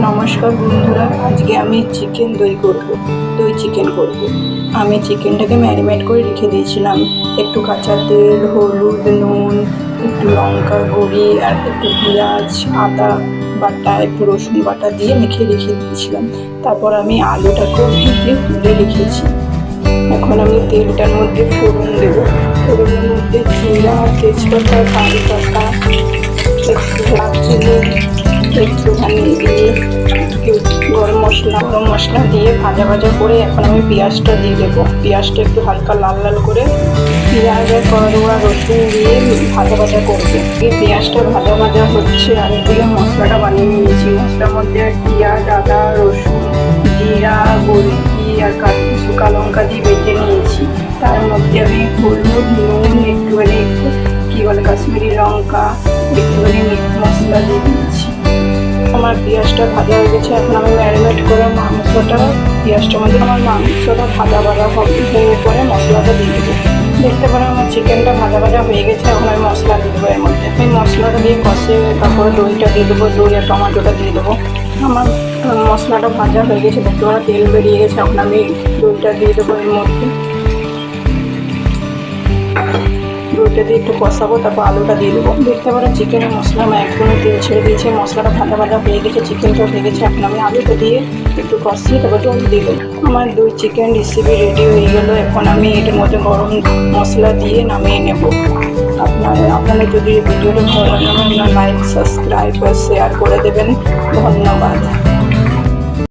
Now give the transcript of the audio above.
নমস্কার বন্ধুরা, আজকে আমি দই চিকেন করব। আমি চিকেনটাকে ম্যারিনেট করে রেখে দিয়েছিলাম। একটু কাঁচা তেল, হলুদ, নুন, একটু লঙ্কা গুঁড়ি আর একটু পেঁয়াজ, আদা বাটা, একটু রসুন বাটা দিয়ে মেখে রেখে দিয়েছিলাম। তারপর আমি আলুটাকেও ভেজে তুলে রেখেছি। এখন আমি তেলটার মধ্যে ফোড়ন দেব। ফোড়নের মধ্যে জিরা, তেজপাতা, কারি পাতা, একটু দারচিনি, একটুখানি দিয়ে গরম মশলা দিয়ে ভাজা করে এখন আমি পেঁয়াজটা দিয়ে দেবো। পেঁয়াজটা একটু হালকা লাল লাল করে পেঁয়াজ আর করোয়া রসুন দিয়ে ভাজা করবো। এই পেঁয়াজটা ভাজা হচ্ছে আর এদিকে মশলাটা বানিয়ে নিয়েছি। মশলার মধ্যে পেঁয়াজ, আদা, রসুন, জিরা, গোলকি আর শুকা লঙ্কা দিয়ে বেটে নিয়েছি। তার মধ্যে আমি হলুদ, নুন, একটুখানি কাশ্মীরি লঙ্কা, একটুখানি মিট মশলা দিয়ে দিয়েছি। আমার পেঁয়াজটা ভাজা হয়ে গেছে। এখন আমি ম্যারিনেট করে পেঁয়াজটার মধ্যে মাংসটা ভাজা হয়ে পরে মশলাটা দিয়ে দেবো। দেখতে পারো আমার চিকেনটা ভাজা হয়ে গেছে। এখন আমি মশলা দিয়ে দেবো। এর মধ্যে আমি মশলাটা দিয়ে কষে তারপরে দইটা দিয়ে দেবো। দই আর টমেটোটা দিয়ে দেবো। আমার মশলাটা ভাজা হয়ে গেছে, দেখতে পারো তেল বেরিয়ে গেছে। এখন আমি দইটা দিয়ে দেবো। এর মধ্যে দইটা দিয়ে একটু কষাবো, তারপর আলুটা দিয়ে দেবো। দেখতে পারো চিকেনের মশলা আমার একদমই তেল ছেড়ে দিয়েছে। মশলাটা ভাজা হয়ে গেছে, চিকেনটাও হয়ে গেছে। এখন আমি আলুটা দিয়ে একটু কষিয়ে তারপর জল দিয়ে দেবো। আমার দই চিকেন রেসিপি রেডি হয়ে গেল। এখন আমি এটার মধ্যে গরম মশলা দিয়ে নামিয়ে নেব। আপনাদের যদি ভিডিওটা ভালো লাগে, লাইক, সাবস্ক্রাইব আর শেয়ার করে দেবেন। ধন্যবাদ।